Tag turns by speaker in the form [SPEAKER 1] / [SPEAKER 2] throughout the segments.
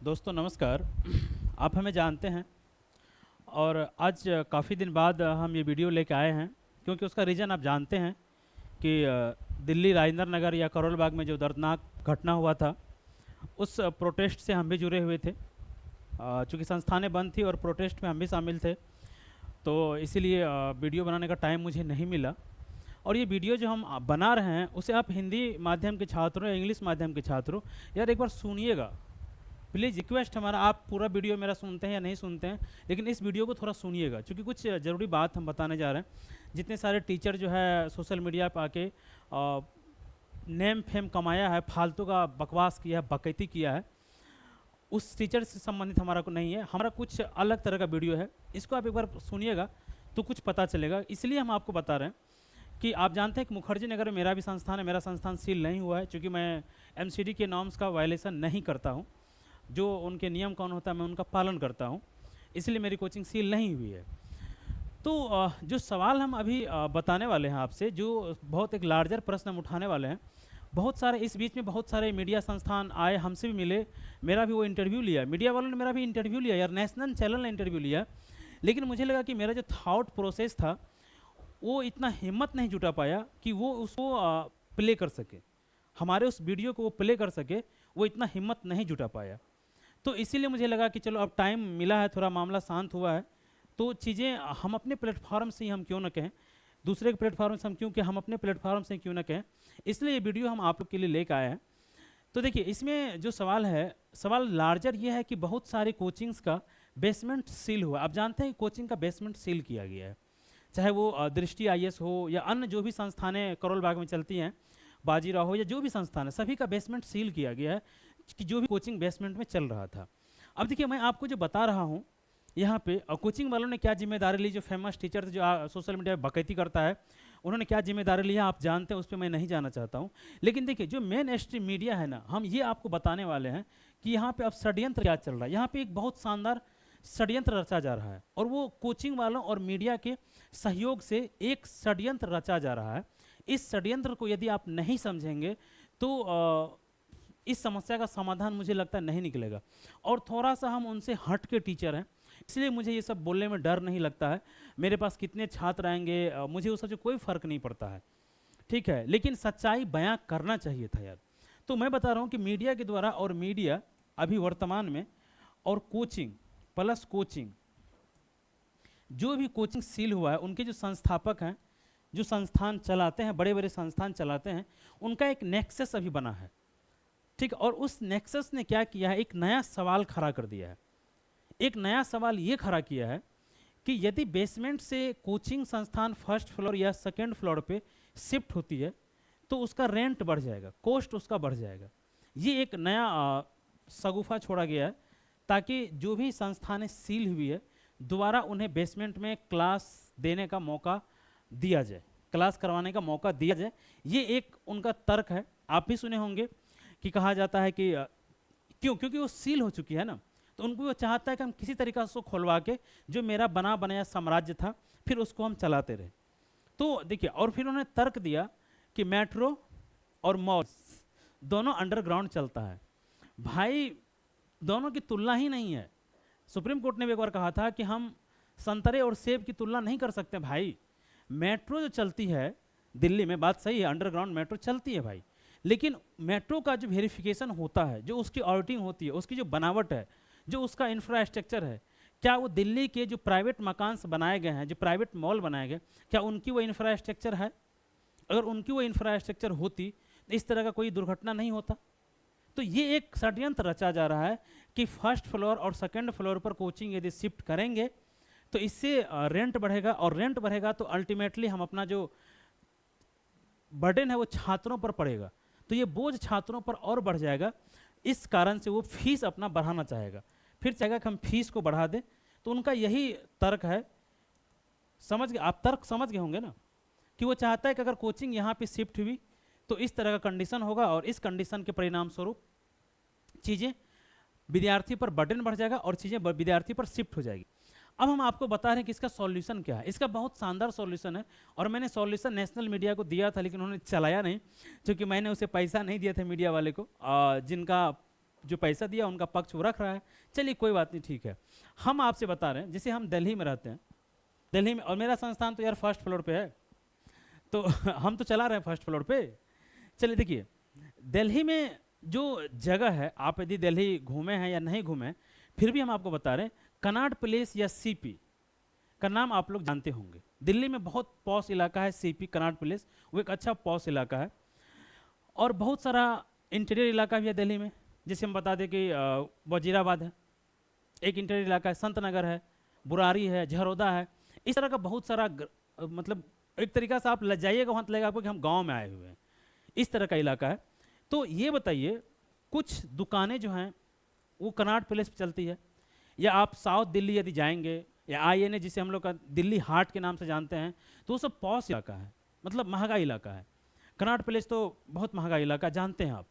[SPEAKER 1] दोस्तों नमस्कार। आप हमें जानते हैं और आज काफ़ी दिन बाद हम ये वीडियो लेके आए हैं क्योंकि उसका रीज़न आप जानते हैं कि दिल्ली राजेंद्र नगर या करोल बाग में जो दर्दनाक घटना हुआ था उस प्रोटेस्ट से हम भी जुड़े हुए थे। चूँकि संस्थानें बंद थी और प्रोटेस्ट में हम भी शामिल थे, तो इसीलिए वीडियो बनाने का टाइम मुझे नहीं मिला। और ये वीडियो जो हम बना रहे हैं उसे आप हिंदी माध्यम के छात्रों या इंग्लिश माध्यम के छात्रों यार एक बार सुनिएगा, प्लीज़ रिक्वेस्ट हमारा। आप पूरा वीडियो मेरा सुनते हैं या नहीं सुनते हैं, लेकिन इस वीडियो को थोड़ा सुनिएगा क्योंकि कुछ ज़रूरी बात हम बताने जा रहे हैं। जितने सारे टीचर जो है सोशल मीडिया पर आके नेम फेम कमाया है, फालतू का बकवास किया है, बकैती किया है, उस टीचर से संबंधित हमारा को नहीं है। हमारा कुछ अलग तरह का वीडियो है, इसको आप एक बार सुनिएगा तो कुछ पता चलेगा। इसलिए हम आपको बता रहे हैं कि आप जानते हैं कि मुखर्जी नगर में मेरा भी संस्थान है। मेरा संस्थान सील नहीं हुआ है क्योंकि मैं एमसीडी के नॉर्म्स का वायलेशन नहीं करता हूँ। जो उनके नियम कौन होता है मैं उनका पालन करता हूँ, इसलिए मेरी कोचिंग सील नहीं हुई है। तो जो सवाल हम अभी बताने वाले हैं आपसे, जो बहुत एक लार्जर प्रश्न हम उठाने वाले हैं, बहुत सारे इस बीच में बहुत सारे मीडिया संस्थान आए, हमसे भी मिले, मेरा भी वो इंटरव्यू लिया, मीडिया वालों ने मेरा भी इंटरव्यू लिया यार, नेशनल चैनल ने इंटरव्यू लिया। लेकिन मुझे लगा कि मेरा जो थॉट प्रोसेस था वो इतना हिम्मत नहीं जुटा पाया कि वो उसको प्ले कर सके, हमारे उस वीडियो को वो प्ले कर सके, वो इतना हिम्मत नहीं जुटा पाया। तो इसीलिए मुझे लगा कि चलो अब टाइम मिला है, थोड़ा मामला शांत हुआ है, तो चीज़ें हम अपने प्लेटफॉर्म से ही हम क्यों ना कहें, दूसरे के प्लेटफॉर्म से हम क्यों, कि हम अपने प्लेटफॉर्म से क्यों ना कहें। इसलिए ये वीडियो हम आप लोग के लिए लेकर आए हैं। तो देखिए इसमें जो सवाल है, सवाल लार्जर ये है कि बहुत सारे कोचिंग्स का बेसमेंट सील हुआ। आप जानते हैं कोचिंग का बेसमेंट सील किया गया है, चाहे वो दृष्टि आईएएस हो या अन्य जो भी संस्थानें करोल बाग में चलती हैं, बाजीराव हो या जो भी संस्थान है, सभी का बेसमेंट सील किया गया है कि जो भी कोचिंग बेसमेंट में चल रहा था। अब देखिए मैं आपको जो बता रहा हूँ यहाँ पे कोचिंग वालों ने क्या जिम्मेदारी ली, जो फेमस टीचर जो सोशल मीडिया पर बकैती करता है उन्होंने क्या जिम्मेदारी लिया आप जानते हैं, उस पर मैं नहीं जाना चाहता हूँ। लेकिन देखिए जो मेन स्ट्रीम मीडिया है ना, हम ये आपको बताने वाले हैं कि यहाँ पे अब षड्यंत्र क्या चल रहा है। यहाँ पे एक बहुत शानदार षड्यंत्र रचा जा रहा है और वो कोचिंग वालों और मीडिया के सहयोग से एक षड्यंत्र रचा जा रहा है। इस षड्यंत्र को यदि आप नहीं समझेंगे तो इस समस्या का समाधान मुझे लगता है नहीं निकलेगा। और थोड़ा सा हम उनसे हट के टीचर हैं, इसलिए मुझे ये सब बोलने में डर नहीं लगता है। मेरे पास कितने छात्र आएंगे मुझे उस सबसे कोई फ़र्क नहीं पड़ता है, ठीक है, लेकिन सच्चाई बयां करना चाहिए था यार। तो मैं बता रहा हूँ कि मीडिया के द्वारा, और मीडिया अभी वर्तमान में और कोचिंग प्लस कोचिंग, जो भी कोचिंग सील हुआ है उनके जो संस्थापक हैं, जो संस्थान चलाते हैं, बड़े बड़े संस्थान चलाते हैं, उनका एक नेक्सस अभी बना है, ठीक। और उस नेक्सस ने क्या किया है, एक नया सवाल खड़ा कर दिया है। एक नया सवाल ये खड़ा किया है कि यदि बेसमेंट से कोचिंग संस्थान फर्स्ट फ्लोर या सेकेंड फ्लोर पे शिफ्ट होती है तो उसका रेंट बढ़ जाएगा, कॉस्ट उसका बढ़ जाएगा। ये एक नया शगुफा छोड़ा गया है ताकि जो भी संस्थानें सील हुई है दोबारा उन्हें बेसमेंट में क्लास देने का मौका दिया जाए, क्लास करवाने का मौका दिया जाए। ये एक उनका तर्क है। आप भी सुने होंगे कि कहा जाता है कि क्योंकि वो सील हो चुकी है ना, तो उनको वो चाहता है कि हम किसी तरीका से उसको खोलवा के जो मेरा बना बनाया साम्राज्य था फिर उसको हम चलाते रहे। तो देखिए, और फिर उन्होंने तर्क दिया कि मेट्रो और मॉल दोनों अंडरग्राउंड चलता है। भाई दोनों की तुलना ही नहीं है। सुप्रीम कोर्ट ने भी एक बार कहा था कि हम संतरे और सेब की तुलना नहीं कर सकते भाई। मेट्रो जो चलती है दिल्ली में, बात सही है, अंडरग्राउंड मेट्रो चलती है भाई, लेकिन मेट्रो का जो वेरिफिकेशन होता है, जो उसकी ऑडिटिंग होती है, उसकी जो बनावट है, जो उसका इंफ्रास्ट्रक्चर है, क्या वो दिल्ली के जो प्राइवेट मकान बनाए गए हैं, जो प्राइवेट मॉल बनाए गए, क्या उनकी वो इंफ्रास्ट्रक्चर है? अगर उनकी वो इंफ्रास्ट्रक्चर होती तो इस तरह का कोई दुर्घटना नहीं होता। तो ये एक षड्यंत्र रचा जा रहा है कि फर्स्ट फ्लोर और सेकेंड फ्लोर पर कोचिंग यदि शिफ्ट करेंगे तो इससे रेंट बढ़ेगा, और रेंट बढ़ेगा तो अल्टीमेटली हम अपना जो बर्डन है वो छात्रों पर पड़ेगा, तो ये बोझ छात्रों पर और बढ़ जाएगा। इस कारण से वो फीस अपना बढ़ाना चाहेगा, फिर चाहेगा कि हम फीस को बढ़ा दें। तो उनका यही तर्क है। समझ गए आप? तर्क समझ गए होंगे ना, कि वो चाहता है कि अगर कोचिंग यहाँ पे शिफ्ट हुई तो इस तरह का कंडीशन होगा, और इस कंडीशन के परिणाम स्वरूप चीज़ें विद्यार्थी पर बर्डन बढ़ जाएगा और चीज़ें विद्यार्थी पर शिफ्ट हो जाएगी। अब हम आपको बता रहे हैं कि इसका सॉल्यूशन क्या है। इसका बहुत शानदार सॉल्यूशन है, और मैंने सॉल्यूशन नेशनल मीडिया को दिया था लेकिन उन्होंने चलाया नहीं, क्योंकि मैंने उसे पैसा नहीं दिया था मीडिया वाले को, जिनका जो पैसा दिया उनका पक्ष वो रख रहा है, चलिए कोई बात नहीं, ठीक है। हम आपसे बता रहे हैं, जैसे हम दिल्ली में रहते हैं, दिल्ली में, और मेरा संस्थान तो यार फर्स्ट फ्लोर पे है, तो हम तो चला रहे हैं फर्स्ट फ्लोर पे। चलिए देखिए, दिल्ली में जो जगह है, आप यदि दिल्ली घूमे हैं या नहीं घूमे, फिर भी हम आपको बता रहे हैं, कनॉट प्लेस या सीपी का नाम आप लोग जानते होंगे। दिल्ली में बहुत पॉश इलाका है सीपी, कनॉट प्लेस, वो एक अच्छा पॉश इलाका है। और बहुत सारा इंटीरियर इलाका भी है दिल्ली में, जैसे हम बता दें कि वजीराबाद है, एक इंटीरियर इलाका है, संत नगर है, बुरारी है, झरोदा है, इस तरह का बहुत सारा मतलब एक तरीका से आप लग जाइएगा, वहाँ लगेगा आपको कि हम गांव में आए हुए हैं, इस तरह का इलाका है। तो ये बताइए, कुछ दुकानें जो हैं वो कनॉट प्लेस पे चलती है, या आप साउथ दिल्ली यदि जाएंगे, या INA जिसे हम लोग का दिल्ली हाट के नाम से जानते हैं, तो वो सब पॉश इलाका है, मतलब महंगा इलाका है। कनॉट प्लेस तो बहुत महंगा इलाका, जानते हैं आप।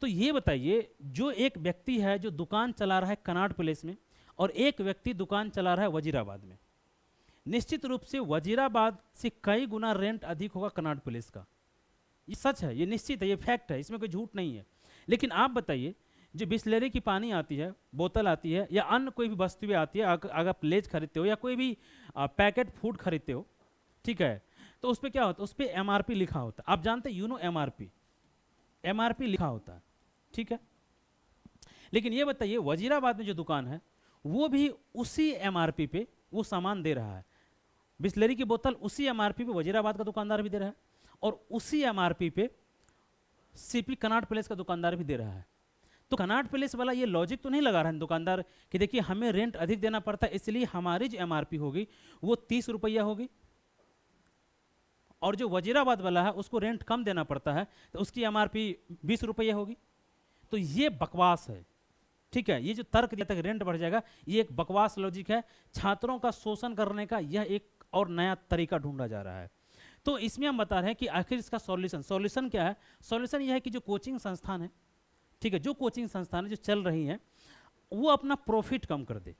[SPEAKER 1] तो ये बताइए, जो एक व्यक्ति है जो दुकान चला रहा है कनॉट प्लेस में, और एक व्यक्ति दुकान चला रहा है वजीराबाद में, निश्चित रूप से वजीराबाद से कई गुना रेंट अधिक होगा कनॉट प्लेस का। ये सच है, ये निश्चित है, ये फैक्ट है, इसमें कोई झूठ नहीं है। लेकिन आप बताइए, जो बिस्लेरी की पानी आती है, बोतल आती है, या अन्य कोई भी वस्तुएं आती है, अगर आप लेज खरीदते हो या कोई भी पैकेट फूड खरीदते हो, ठीक है, तो उस पर क्या होता है, उस पर MRP लिखा होता है। आप जानते हैं, MRP लिखा होता है, ठीक है। लेकिन ये बताइए, वजीराबाद में जो दुकान है वो भी उसी MRP पे वो सामान दे रहा है। बिस्लेरी की बोतल उसी MRP पे वजीराबाद का दुकानदार भी दे रहा है, और उसी MRP पे सीपी कनॉट प्लेस का दुकानदार भी दे रहा है। तो कनॉट प्लेस वाला ये लॉजिक तो नहीं लगा रहा है दुकानदार कि देखिए हमें रेंट अधिक देना पड़ता है, इसलिए हमारी जो MRP होगी वो 30 रुपया होगी, और जो वजीराबाद वाला है उसको रेंट कम देना पड़ता है, तो उसकी MRP 20 रुपया होगी। तो ये बकवास है, ठीक है। ये जो तर्क दिया तक रेंट बढ़ जाएगा, ये एक बकवास लॉजिक है। छात्रों का शोषण करने का यह एक और नया तरीका ढूंढा जा रहा है। तो इसमें हम बता रहे हैं कि आखिर इसका सॉल्यूशन क्या है। सॉल्यूशन यह है कि जो कोचिंग संस्थान है, ठीक है, जो कोचिंग संस्थान जो चल रही हैं, वो अपना प्रॉफिट कम कर दे।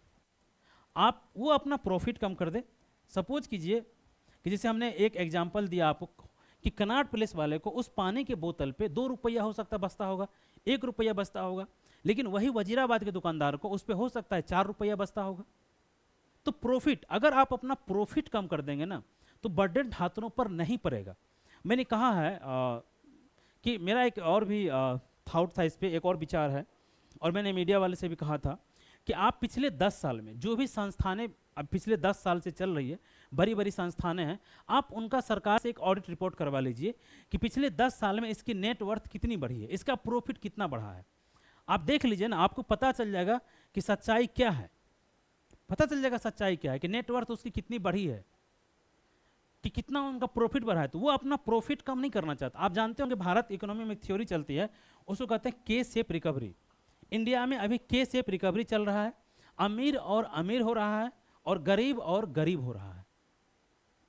[SPEAKER 1] आप वो अपना प्रॉफिट कम कर दे। सपोज कीजिए कि जैसे हमने एक एग्जांपल दिया आपको कि कनॉट प्लेस वाले को उस पानी के बोतल पे 2 रुपया हो सकता है बचता होगा, 1 रुपया बचता होगा, लेकिन वही वजीराबाद के दुकानदार को उस पे हो सकता है 4 रुपया बचता होगा। तो प्रॉफिट, अगर आप अपना प्रॉफिट कम कर देंगे ना, तो बर्डन छात्रों पर नहीं पड़ेगा। मैंने कहा है कि मेरा एक और भी थॉट था इस पे, एक और विचार है, और मैंने मीडिया वाले से भी कहा था कि आप पिछले 10 साल में जो भी संस्थानें अब पिछले 10 साल से चल रही है, बड़ी बड़ी संस्थानें हैं, आप उनका सरकार से एक ऑडिट रिपोर्ट करवा लीजिए कि पिछले 10 साल में इसकी नेटवर्थ कितनी बढ़ी है, इसका प्रॉफिट कितना बढ़ा है। आप देख लीजिए ना, आपको पता चल जाएगा कि सच्चाई क्या है, पता चल जाएगा सच्चाई क्या है, कि नेटवर्थ उसकी कितनी बढ़ी है, कि कितना उनका प्रॉफिट बढ़ा है। तो वो अपना प्रॉफिट कम नहीं करना चाहता। आप जानते होंगे भारत इकोनॉमी में एक थ्योरी चलती है, उसको कहते हैं के शेप रिकवरी। इंडिया में अभी के शेप रिकवरी चल रहा है, अमीर और अमीर हो रहा है और गरीब हो रहा है।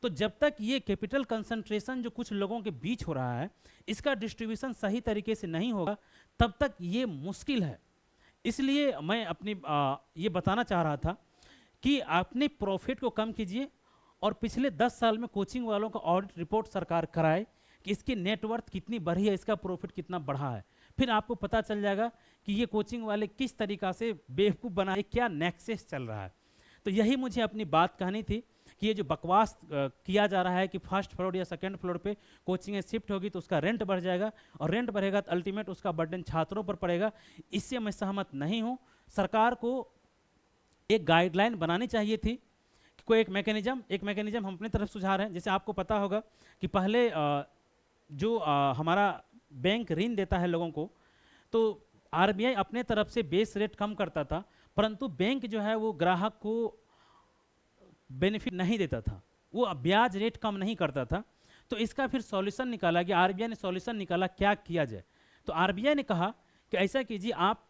[SPEAKER 1] तो जब तक ये कैपिटल कंसंट्रेशन जो कुछ लोगों के बीच हो रहा है, इसका डिस्ट्रीब्यूशन सही तरीके से नहीं होगा, तब तक ये मुश्किल है। इसलिए मैं अपनी ये बताना चाह रहा था कि अपने प्रॉफिट को कम कीजिए, और पिछले 10 साल में कोचिंग वालों का ऑडिट रिपोर्ट सरकार कराए कि इसकी नेटवर्थ कितनी बढ़ी है, इसका प्रॉफिट कितना बढ़ा है। फिर आपको पता चल जाएगा कि ये कोचिंग वाले किस तरीका से बेवकूफ़ बनाए, क्या नेक्सस चल रहा है। तो यही मुझे अपनी बात कहनी थी कि ये जो बकवास किया जा रहा है कि फर्स्ट फ्लोर या सेकंड फ्लोर पे कोचिंग शिफ्ट होगी तो उसका रेंट बढ़ जाएगा, और रेंट बढ़ेगा तो अल्टीमेट उसका बर्डन छात्रों पर पड़ेगा, इससे मैं सहमत नहीं हूँ। सरकार को एक गाइडलाइन बनानी चाहिए थी, कोई एक मैकेनिज्म हम अपनी तरफ सुझा रहे हैं। जैसे आपको पता होगा कि पहले जो हमारा बैंक ऋण देता है लोगों को, तो RBI अपने तरफ से बेस रेट कम करता था, परंतु बैंक जो है वो ग्राहक को बेनिफिट नहीं देता था, वो ब्याज रेट कम नहीं करता था। तो इसका फिर सॉल्यूशन निकाला गया, RBI ने सॉल्यूशन निकाला क्या किया जाए। तो RBI ने कहा कि ऐसा कीजिए, आप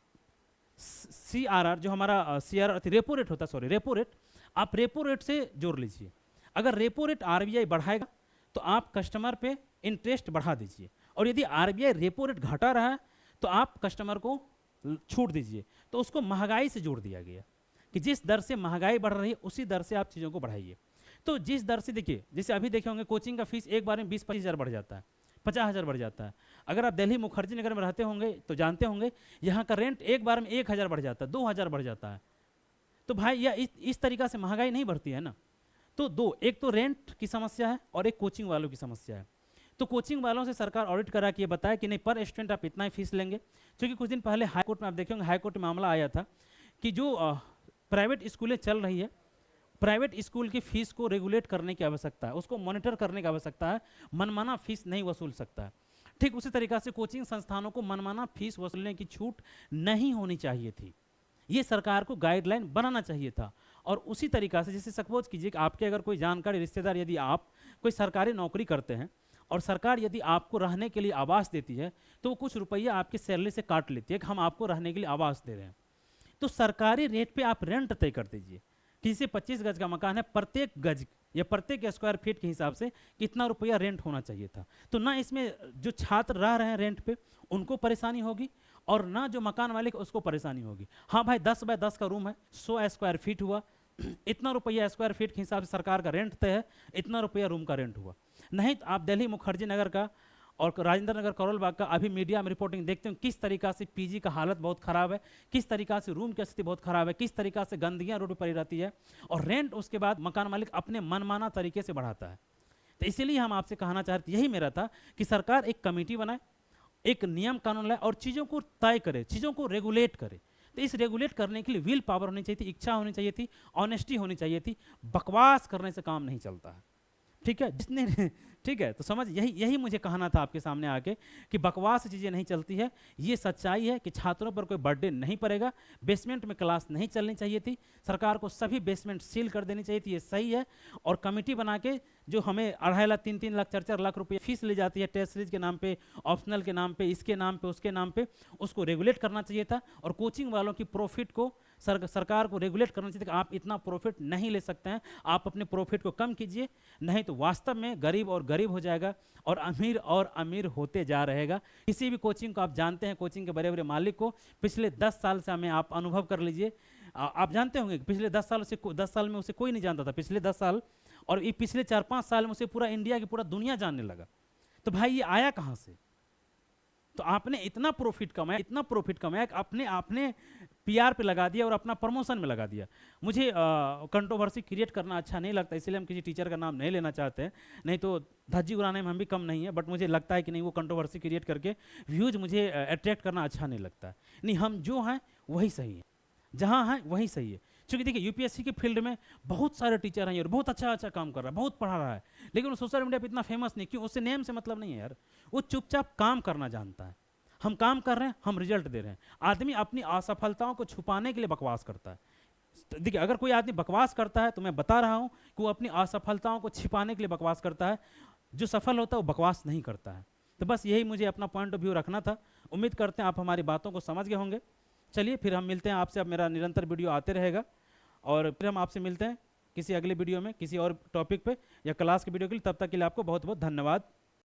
[SPEAKER 1] CRR जो हमारा CRR रेपो रेट होता, रेपो रेट, आप रेपो रेट से जोड़ लीजिए। अगर रेपो रेट RBI बढ़ाएगा तो आप कस्टमर पे इंटरेस्ट बढ़ा दीजिए, और यदि RBI रेपो रेट घटा रहा है तो आप कस्टमर को छूट दीजिए। तो उसको महंगाई से जोड़ दिया गया कि जिस दर से महंगाई बढ़ रही है उसी दर से आप चीज़ों को बढ़ाइए। तो जिस दर से, देखिए जैसे अभी देखे होंगे कोचिंग का फीस एक बार में 20-25 हज़ार बढ़ जाता है, 50 हज़ार बढ़ जाता है। अगर आप दिल्ली मुखर्जी नगर में रहते होंगे तो जानते होंगे यहाँ का रेंट एक बार में 1000 बढ़ जाता है, 2000 बढ़ जाता है। तो भाई या इस तरीक़ा से महंगाई नहीं बढ़ती है ना। तो एक तो रेंट की समस्या है और एक कोचिंग वालों की समस्या है। तो कोचिंग वालों से सरकार ऑडिट करा के ये बताया कि नहीं पर स्टूडेंट आप इतना ही फीस लेंगे, क्योंकि कुछ दिन पहले हाई कोर्ट में आप देखेंगे हाई कोर्ट में मामला आया था कि जो प्राइवेट स्कूलें चल रही है, प्राइवेट स्कूल की फीस को रेगुलेट करने की आवश्यकता है, उसको मॉनिटर करने की आवश्यकता है, मनमाना फीस नहीं वसूल सकता है। ठीक उसी तरीक़ा से कोचिंग संस्थानों को मनमाना फीस वसूलने की छूट नहीं होनी चाहिए थी, ये सरकार को गाइडलाइन बनाना चाहिए था। और उसी तरीक़ा से जैसे सपोज कीजिए कि आपके अगर कोई जानकारी रिश्तेदार, यदि आप कोई सरकारी नौकरी करते हैं और सरकार यदि आपको रहने के लिए आवास देती है तो वो कुछ रुपया आपकी सैलरी से काट लेती है कि हम आपको रहने के लिए आवास दे रहे हैं, तो सरकारी रेट पे आप रेंट तय कर दीजिए। किसी 25 गज का मकान है, प्रत्येक गज या प्रत्येक स्क्वायर फीट के हिसाब से कितना रुपया रेंट होना चाहिए था। तो ना इसमें जो छात्र रह रहे हैं रेंट पे उनको परेशानी होगी और ना जो मकान मालिक उसको परेशानी होगी। हाँ भाई 10 बाय 10 का रूम है, 100 स्क्वायर फीट हुआ, इतना रुपया स्क्वायर फीट के हिसाब से सरकार का रेंट तय है, इतना रुपया रूम का रेंट हुआ। नहीं तो आप दिल्ली मुखर्जी नगर का और राजेंद्र नगर करोल बाग का अभी मीडिया में रिपोर्टिंग देखते हैं किस तरीका से पीजी का हालत बहुत ख़राब है, किस तरीका से रूम की स्थिति बहुत ख़राब है, किस तरीका से गंदगियाँ रोड पर पड़ी रहती है और रेंट उसके बाद मकान मालिक अपने मनमाना तरीके से बढ़ाता है। तो इसीलिए हम आपसे कहना चाहते, यही मेरा था कि सरकार एक कमेटी बनाए, एक नियम कानून लाए और चीज़ों को तय करे, चीज़ों को रेगुलेट करे। तो इस रेगुलेट करने के लिए विल पावर होनी चाहिए थी, इच्छा होनी चाहिए थी, ऑनेस्टी होनी चाहिए थी। बकवास करने से काम नहीं चलता है, ठीक है। जिसने ठीक है, तो समझ यही मुझे कहना था आपके सामने आके कि बकवास से चीज़ें नहीं चलती है। ये सच्चाई है कि छात्रों पर कोई बर्डन नहीं पड़ेगा। बेसमेंट में क्लास नहीं चलनी चाहिए थी, सरकार को सभी बेसमेंट सील कर देनी चाहिए थी, ये सही है। और कमेटी बना के जो हमें 2.5 लाख 3-3 लाख 4-4 लाख रुपये फीस ली जाती है टेस्ट सीरीज के नाम पे, ऑप्शनल के नाम पे, इसके नाम पे, उसके नाम पे, उसको रेगुलेट करना चाहिए था। और कोचिंग वालों की प्रॉफिट को सरकार को रेगुलेट करना चाहिए था कि आप इतना प्रॉफिट नहीं ले सकते हैं, आप अपने प्रॉफिट को कम कीजिए, नहीं तो वास्तव में गरीब और गरीब हो जाएगा और अमीर होते जा रहेगा। किसी भी कोचिंग को आप जानते हैं, कोचिंग के बड़े बड़े मालिक को पिछले 10 साल से हमें आप अनुभव कर लीजिए, आप जानते होंगे पिछले 10 साल में उसे कोई नहीं जानता था, पिछले 10 साल, और ये पिछले 4-5 साल में उसे पूरा इंडिया की पूरा दुनिया जानने लगा। तो भाई ये आया कहाँ से? तो आपने इतना प्रॉफिट कमाया कि आपने पीआर पे लगा दिया और अपना प्रमोशन में लगा दिया। मुझे कंट्रोवर्सी क्रिएट करना अच्छा नहीं लगता, इसीलिए हम किसी टीचर का नाम नहीं लेना चाहते हैं, नहीं तो धज्जी उड़ाने में हम भी कम नहीं है, बट मुझे लगता है कि नहीं, वो कंट्रोवर्सी क्रिएट करके व्यूज मुझे अट्रैक्ट करना अच्छा नहीं लगता है। नहीं, हम जो हैं वही सही है, जहाँ हैं वही सही है। क्योंकि देखिए यूपीएससी के फील्ड में बहुत सारे टीचर हैं और बहुत अच्छा काम कर रहा है, बहुत पढ़ा रहा है, लेकिन वो सोशल मीडिया पे इतना फेमस नहीं। क्यों? उससे नेम से मतलब नहीं है यार, वो चुपचाप काम करना जानता है। हम काम कर रहे हैं, हम रिजल्ट दे रहे हैं। आदमी अपनी असफलताओं को छुपाने के लिए बकवास करता है। देखिए अगर कोई आदमी बकवास करता है तो मैं बता रहा हूँ कि वो अपनी असफलताओं को छिपाने के लिए बकवास करता है, जो सफल होता है वो बकवास नहीं करता है। तो बस यही मुझे अपना पॉइंट ऑफ व्यू रखना था। उम्मीद करते हैं आप हमारी बातों को समझ गए होंगे। चलिए फिर हम मिलते हैं आपसे, अब मेरा निरंतर वीडियो आते रहेगा और फिर हम आपसे मिलते हैं किसी अगले वीडियो में, किसी और टॉपिक पे या क्लास के वीडियो के लिए। तब तक के लिए आपको बहुत बहुत धन्यवाद।